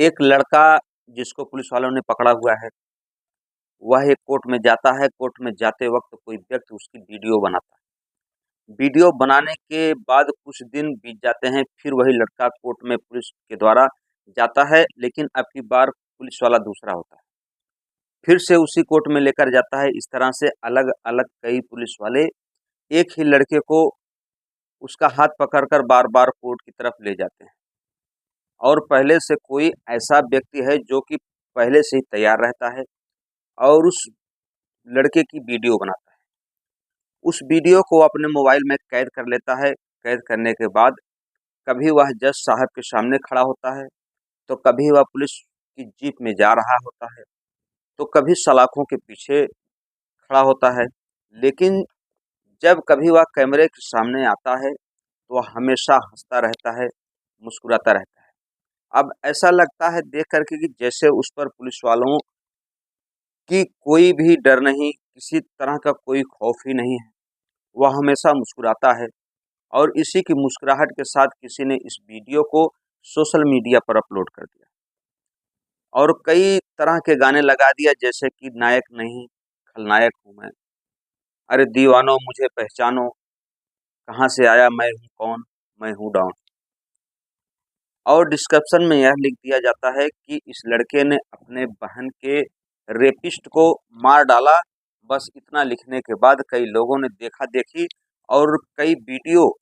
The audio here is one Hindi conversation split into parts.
एक लड़का जिसको पुलिस वालों ने पकड़ा हुआ है, वह एक कोर्ट में जाता है। कोर्ट में जाते वक़्त कोई व्यक्ति उसकी वीडियो बनाता है। वीडियो बनाने के बाद कुछ दिन बीत जाते हैं, फिर वही लड़का कोर्ट में पुलिस के द्वारा जाता है, लेकिन अब की बार पुलिस वाला दूसरा होता है। फिर से उसी कोर्ट में लेकर जाता है। इस तरह से अलग-अलग कई पुलिस वाले एक ही लड़के को उसका हाथ पकड़कर बार-बार कोर्ट की तरफ ले जाते हैं। और पहले से कोई ऐसा व्यक्ति है जो कि पहले से ही तैयार रहता है और उस लड़के की वीडियो बनाता है। उस वीडियो को अपने मोबाइल में कैद कर लेता है। कैद करने के बाद कभी वह जज साहब के सामने खड़ा होता है, तो कभी वह पुलिस की जीप में जा रहा होता है, तो कभी सलाखों के पीछे खड़ा होता है। लेकिन जब कभी वह कैमरे के सामने आता है, तो वह हमेशा हँसता रहता है, मुस्कुराता रहता है। अब ऐसा लगता है देख कर के कि जैसे उस पर पुलिस वालों की कोई भी डर नहीं, किसी तरह का कोई खौफ ही नहीं है। वह हमेशा मुस्कुराता है और इसी की मुस्कुराहट के साथ किसी ने इस वीडियो को सोशल मीडिया पर अपलोड कर दिया और कई तरह के गाने लगा दिया, जैसे कि नायक नहीं खलनायक हूँ मैं, अरे दीवानो मुझे पहचानो, कहाँ से आया मैं हूँ कौन, मैं हूँ डॉन। और डिस्क्रिप्शन में यह लिख दिया जाता है कि इस लड़के ने अपने बहन के रेपिस्ट को मार डाला। बस इतना लिखने के बाद कई लोगों ने देखा-देखी और कई वीडियो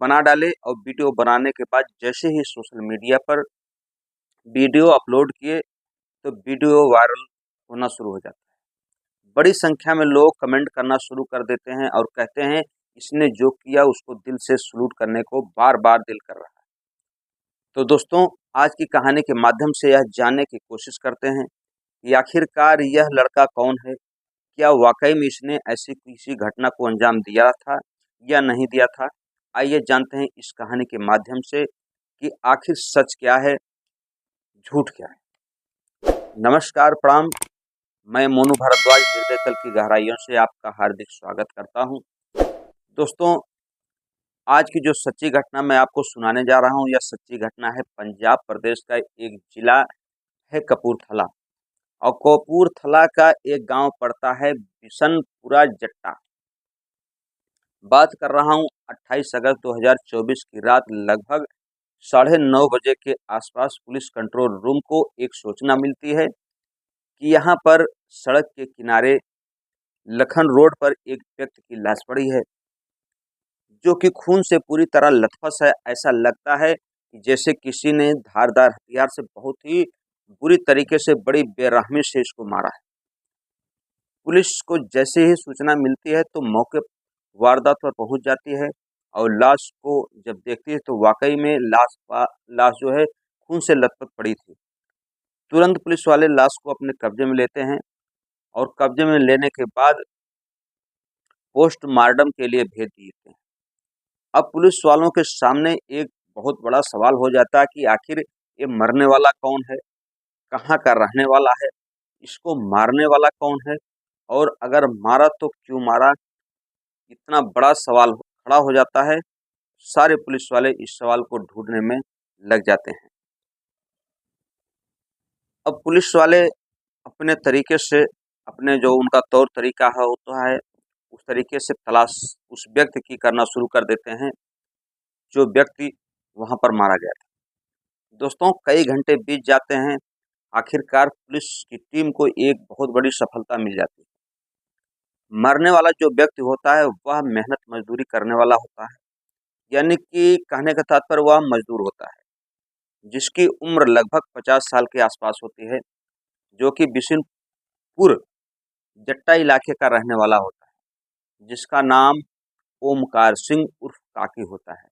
बना डाले और वीडियो बनाने के बाद जैसे ही सोशल मीडिया पर वीडियो अपलोड किए, तो वीडियो वायरल होना शुरू हो जाता है। बड़ी संख्या में लोग कमेंट करना शुरू कर देते हैं और कहते हैं, इसने जो किया उसको दिल से सैल्यूट करने को बार-बार दिल कर रहा है। तो दोस्तों, आज की कहानी के माध्यम से यह जानने की कोशिश करते हैं कि आखिरकार यह लड़का कौन है? क्या वाक़ई में इसने ऐसी किसी घटना को अंजाम दिया था या नहीं दिया था? आइए जानते हैं इस कहानी के माध्यम से कि आखिर सच क्या है, झूठ क्या है। नमस्कार, प्रणाम। मैं मोनू भारद्वाज हृदय तल की गहराइयों से आपका हार्दिक स्वागत करता हूँ। दोस्तों, आज की जो सच्ची घटना मैं आपको सुनाने जा रहा हूँ, यह सच्ची घटना है पंजाब प्रदेश का एक जिला है कपूरथला और कपूरथला का एक गांव पड़ता है बिशनपुरा जट्टा। बात कर रहा हूँ 28 अगस्त 2024 की रात लगभग 9:30 बजे के आसपास पुलिस कंट्रोल रूम को एक सूचना मिलती है कि यहाँ पर सड़क के किनारे लखन रोड पर एक व्यक्ति की लाश पड़ी है, जो कि खून से पूरी तरह लथपथ है। ऐसा लगता है कि जैसे किसी ने धारदार हथियार से बहुत ही बुरी तरीके से बड़ी बेरहमी से इसको मारा है। पुलिस को जैसे ही सूचना मिलती है तो मौके वारदात पर पहुंच जाती है और लाश को जब देखती है तो वाकई में लाश जो है खून से लथपथ पड़ी थी। तुरंत पुलिस वाले लाश को अपने कब्जे में लेते हैं और कब्जे में लेने के बाद पोस्टमार्टम के लिए भेज देते हैं। अब पुलिस वालों के सामने एक बहुत बड़ा सवाल हो जाता है कि आखिर ये मरने वाला कौन है, कहाँ का रहने वाला है, इसको मारने वाला कौन है और अगर मारा तो क्यों मारा। इतना बड़ा सवाल खड़ा हो जाता है। सारे पुलिस वाले इस सवाल को ढूंढने में लग जाते हैं। अब पुलिस वाले अपने तरीके से, अपने जो उनका तौर तरीका है होता है, उस तरीके से तलाश उस व्यक्ति की करना शुरू कर देते हैं जो व्यक्ति वहां पर मारा गया था। दोस्तों, कई घंटे बीत जाते हैं। आखिरकार पुलिस की टीम को एक बहुत बड़ी सफलता मिल जाती है। मरने वाला जो व्यक्ति होता है वह मेहनत मजदूरी करने वाला होता है, यानी कि कहने का तात्पर्य वह मजदूर होता है, जिसकी उम्र लगभग 50 साल के आसपास होती है, जो कि बिशनपुर जट्टा इलाके का रहने वाला होता है, जिसका नाम ओमकार सिंह उर्फ काकी होता है।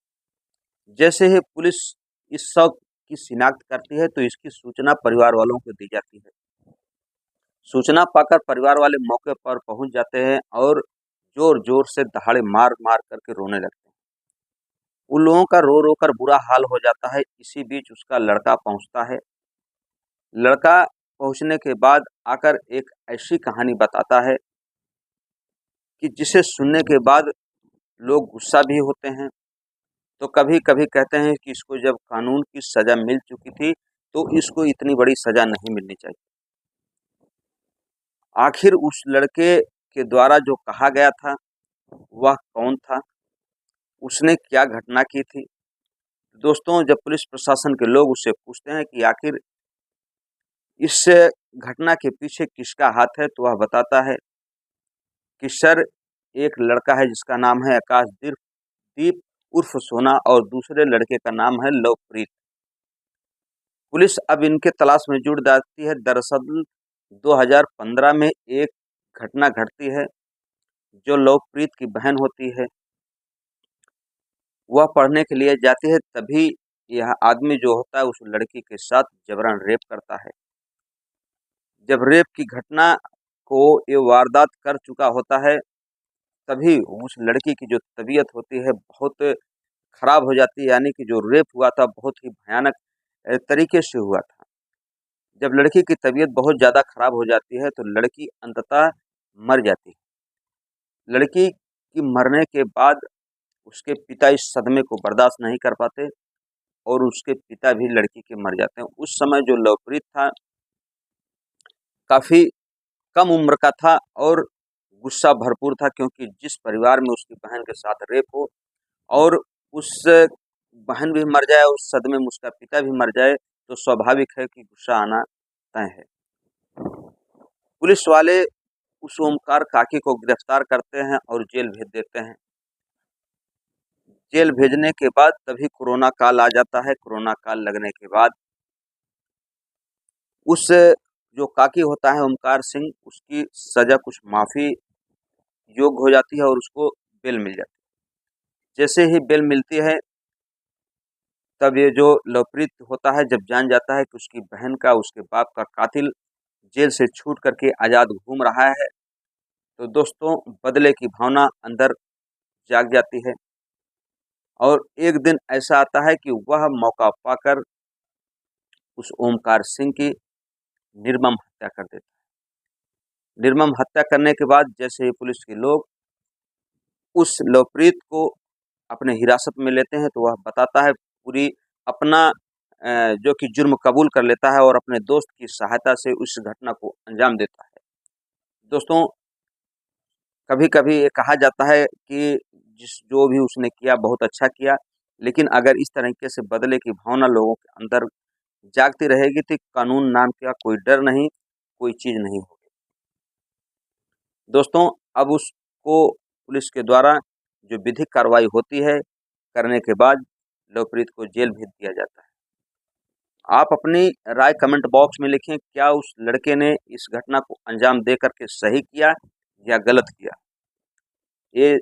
जैसे ही पुलिस इस शव की शिनाख्त करती है तो इसकी सूचना परिवार वालों को दी जाती है। सूचना पाकर परिवार वाले मौके पर पहुंच जाते हैं और जोर-जोर से दहाड़े मार-मार करके रोने लगते हैं। उन लोगों का रो-रो कर बुरा हाल हो जाता है। इसी बीच उसका लड़का पहुंचता है। लड़का पहुंचने के बाद आकर एक ऐसी कहानी बताता है कि जिसे सुनने के बाद लोग गुस्सा भी होते हैं, तो कभी-कभी कहते हैं कि इसको जब कानून की सज़ा मिल चुकी थी, तो इसको इतनी बड़ी सजा नहीं मिलनी चाहिए। आखिर उस लड़के के द्वारा जो कहा गया था वह कौन था, उसने क्या घटना की थी। दोस्तों, जब पुलिस प्रशासन के लोग उससे पूछते हैं कि आखिर इस घटना के पीछे किसका हाथ है, तो वह बताता है कि सर, एक लड़का है जिसका नाम है आकाशदीप दीप उर्फ सोना, और दूसरे लड़के का नाम है लवप्रीत। पुलिस अब इनके तलाश में जुट जाती है। दरअसल 2015 में एक घटना घटती है। जो लवप्रीत की बहन होती है वह पढ़ने के लिए जाती है, तभी यह आदमी जो होता है उस लड़की के साथ जबरन रेप करता है। जब रेप की घटना को ये वारदात कर चुका होता है, तभी उस लड़की की जो तबीयत होती है बहुत खराब हो जाती है, यानी कि जो रेप हुआ था बहुत ही भयानक तरीके से हुआ था। जब लड़की की तबीयत बहुत ज़्यादा खराब हो जाती है तो लड़की अंततः मर जाती है। लड़की की मरने के बाद उसके पिता इस सदमे को बर्दाश्त नहीं कर पाते और उसके पिता भी लड़की के मर जाते हैं। उस समय जो लवप्रीत था काफ़ी कम उम्र का था और गुस्सा भरपूर था, क्योंकि जिस परिवार में उसकी बहन के साथ रेप हो और उस बहन भी मर जाए, उस सदमे में उसका पिता भी मर जाए, तो स्वाभाविक है कि गुस्सा आना तय है। पुलिस वाले उस ओमकार काकी को गिरफ्तार करते हैं और जेल भेज देते हैं। जेल भेजने के बाद तभी कोरोना काल आ जाता है। कोरोना काल लगने के बाद उस जो काकी होता है ओमकार सिंह, उसकी सज़ा कुछ माफ़ी योग्य हो जाती है और उसको बेल मिल जाती है। जैसे ही बेल मिलती है, तब ये जो लवप्रीत होता है जब जान जाता है कि उसकी बहन का, उसके बाप का कातिल जेल से छूट करके आज़ाद घूम रहा है, तो दोस्तों बदले की भावना अंदर जाग जाती है। और एक दिन ऐसा आता है कि वह मौका पाकर उस ओमकार सिंह की निर्मम हत्या कर देता है। निर्मम हत्या करने के बाद जैसे ही पुलिस के लोग उस लवप्रीत को अपने हिरासत में लेते हैं, तो वह बताता है पूरी अपना जो कि जुर्म कबूल कर लेता है और अपने दोस्त की सहायता से उस घटना को अंजाम देता है। दोस्तों, कभी-कभी ये कहा जाता है कि जो भी उसने किया बहुत अच्छा किया, लेकिन अगर इस तरीके से बदले की भावना लोगों के अंदर जागती रहेगी तो कानून नाम का कोई डर नहीं, कोई चीज़ नहीं होगी। दोस्तों, अब उसको पुलिस के द्वारा जो विधिक कार्रवाई होती है, करने के बाद लवप्रीत को जेल भेज दिया जाता है। आप अपनी राय कमेंट बॉक्स में लिखें, क्या उस लड़के ने इस घटना को अंजाम दे करके सही किया या गलत किया? ये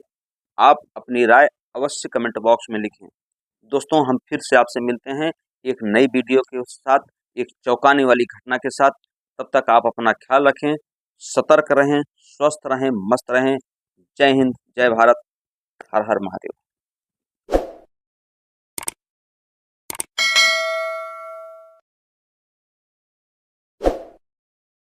आप अपनी राय अवश्य कमेंट बॉक्स में लिखें। दोस्तों, हम फिर से आपसे मिलते हैं एक नई वीडियो के साथ, एक चौंकाने वाली घटना के साथ। तब तक आप अपना ख्याल रखें, सतर्क रहें, स्वस्थ रहें, मस्त रहें। जय हिंद, जय भारत, हर हर महादेव।